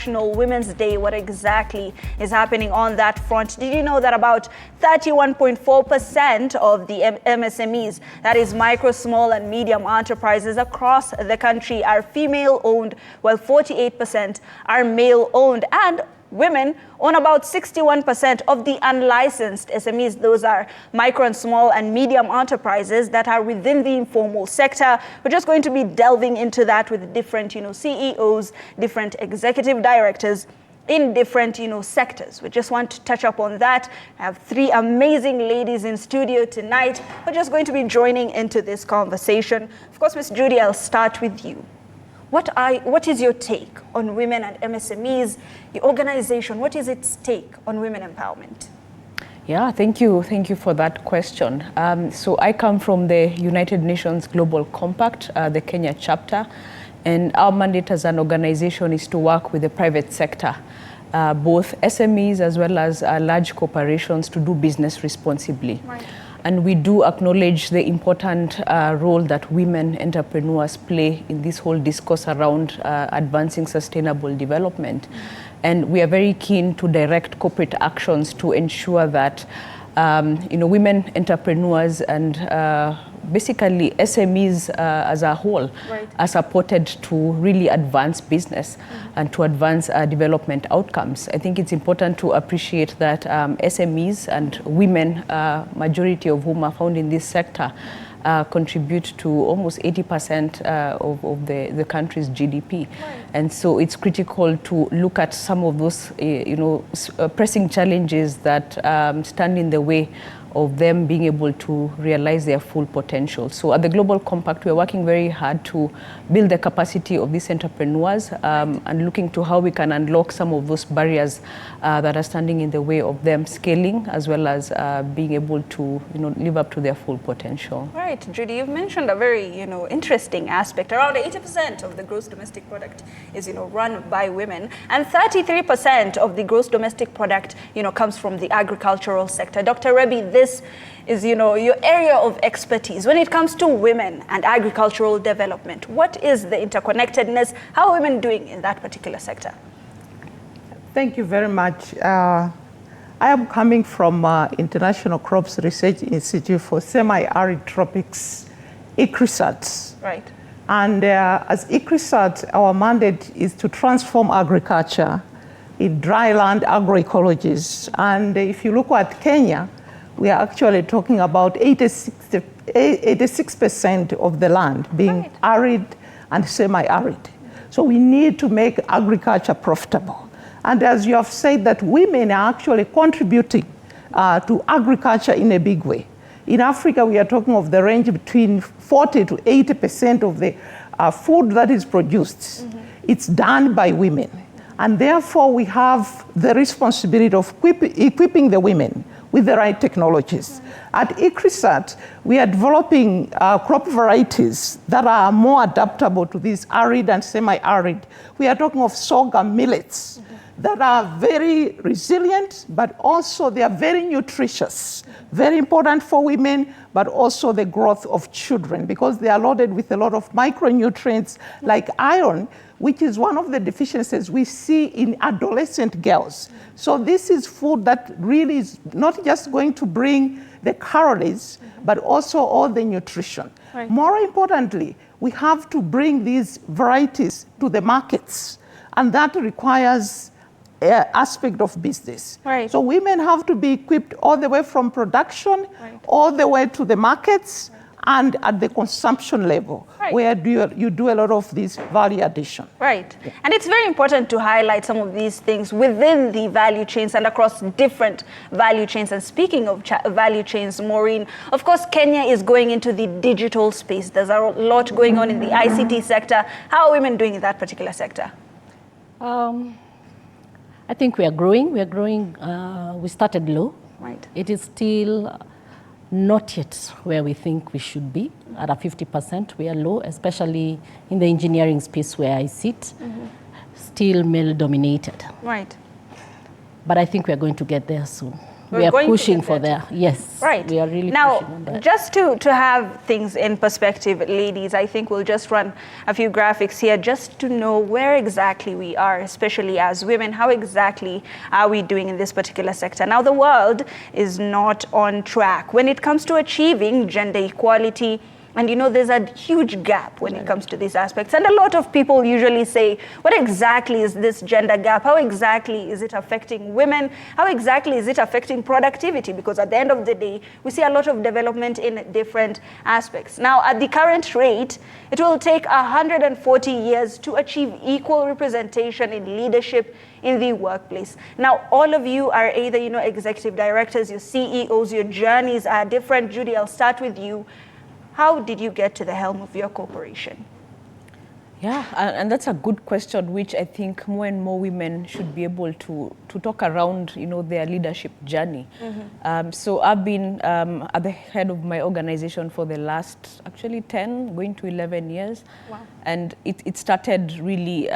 International Women's Day. What exactly is happening on that front? Did you know that about 31.4% of the MSMEs, that is micro, small and medium enterprises across the country, are female-owned, while 48% are male-owned, and women own about 61% of the unlicensed SMEs. Those are micro and small and medium enterprises that are within the informal sector. We're just going to be delving into that with different, CEOs, different executive directors in different, sectors. We just want to touch up on that. I have three amazing ladies in studio tonight. We're just going to be joining into this conversation. Of course, Ms. Judy, I'll start with you. What is your take on women and MSMEs? Your organization, what is its take on women empowerment? Yeah, thank you. Thank you for that question. So I come from the United Nations Global Compact, the Kenya chapter, and our mandate as an organization is to work with the private sector, both SMEs as well as large corporations, to do business responsibly. Right. And we do acknowledge the important role that women entrepreneurs play in this whole discourse around advancing sustainable development. And we are very keen to direct corporate actions to ensure that women entrepreneurs and basically SMEs as a whole are supported to really advance business and to advance development outcomes. I think it's important to appreciate that SMEs and women, majority of whom are found in this sector, contribute to almost 80% of the country's GDP. Right. And so it's critical to look at some of those pressing challenges that stand in the way of them being able to realize their full potential. So at the Global Compact, we're working very hard to build the capacity of these entrepreneurs and looking to how we can unlock some of those barriers that are standing in the way of them scaling, as well as being able to live up to their full potential. Right, Judy, you've mentioned a very interesting aspect. Around 80% of the gross domestic product is run by women, and 33% of the gross domestic product comes from the agricultural sector. Dr. Rebi, this is your area of expertise when it comes to women and agricultural development. What is the interconnectedness? How are women doing in that particular sector? Thank you very much. I am coming from International Crops Research Institute for Semi-Arid Tropics, ICRISAT. Right. And as ICRISAT, our mandate is to transform agriculture in dryland agroecologies. And if you look at Kenya, we are actually talking about 86% of the land being arid and semi-arid. So we need to make agriculture profitable. And as you have said, that women are actually contributing to agriculture in a big way. In Africa, we are talking of the range between 40 to 80% of the food that is produced. It's done by women. And therefore, we have the responsibility of equipping the women with the right technologies. At ICRISAT, we are developing crop varieties that are more adaptable to these arid and semi-arid. We are talking of sorghum millets that are very resilient, but also they are very nutritious, very important for women, but also the growth of children, because they are loaded with a lot of micronutrients like iron, which is one of the deficiencies we see in adolescent girls. So this is food that really is not just going to bring the calories, but also all the nutrition. Right. More importantly, we have to bring these varieties to the markets, and that requires aspect of business. Right. So women have to be equipped all the way from production, all the way to the markets, and at the consumption level, where you do a lot of this value addition. Right. Yeah. And it's very important to highlight some of these things within the value chains and across different value chains. And speaking of value chains, Maureen, of course, Kenya is going into the digital space. There's a lot going on in the ICT sector. How are women doing in that particular sector? I think we are growing. We are growing. We started low. Right. It is still not yet where we think we should be. At a 50%, we are low, especially in the engineering space where I sit. Still male-dominated. Right. But I think we are going to get there soon. we are going to pushing get for there. there. Yes, Right. we are really now, pushing on that. just to have things in perspective, ladies, I think we'll just run a few graphics here just to know where exactly we are, especially as women. How exactly are we doing in this particular sector? Now, the world is not on track when it comes to achieving gender equality. And you know, there's a huge gap when it comes to these aspects. And a lot of people usually say, what exactly is this gender gap? How exactly is it affecting women? How exactly is it affecting productivity? Because at the end of the day, we see a lot of development in different aspects. Now, at the current rate, it will take 140 years to achieve equal representation in leadership in the workplace. Now, all of you are either, you know, executive directors, your CEOs, your journeys are different. Judy, I'll start with you. How did you get to the helm of your corporation? Yeah, and that's a good question, which I think more and more women should be able to talk around, you know, their leadership journey. So I've been at the head of my organization for the last, actually 10, going to 11 years. Wow. And it started really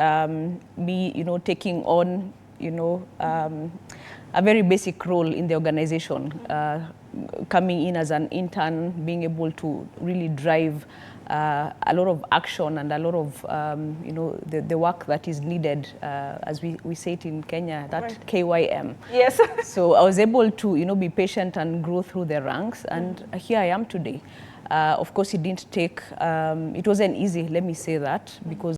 me, you know, taking on, you know, a very basic role in the organization, coming in as an intern, being able to really drive a lot of action and a lot of, you know, the work that is needed, as we say it in Kenya, that right. KYM. Yes. So I was able to, you know, be patient and grow through the ranks, and here I am today. Of course, it didn't take, it wasn't easy, let me say that, because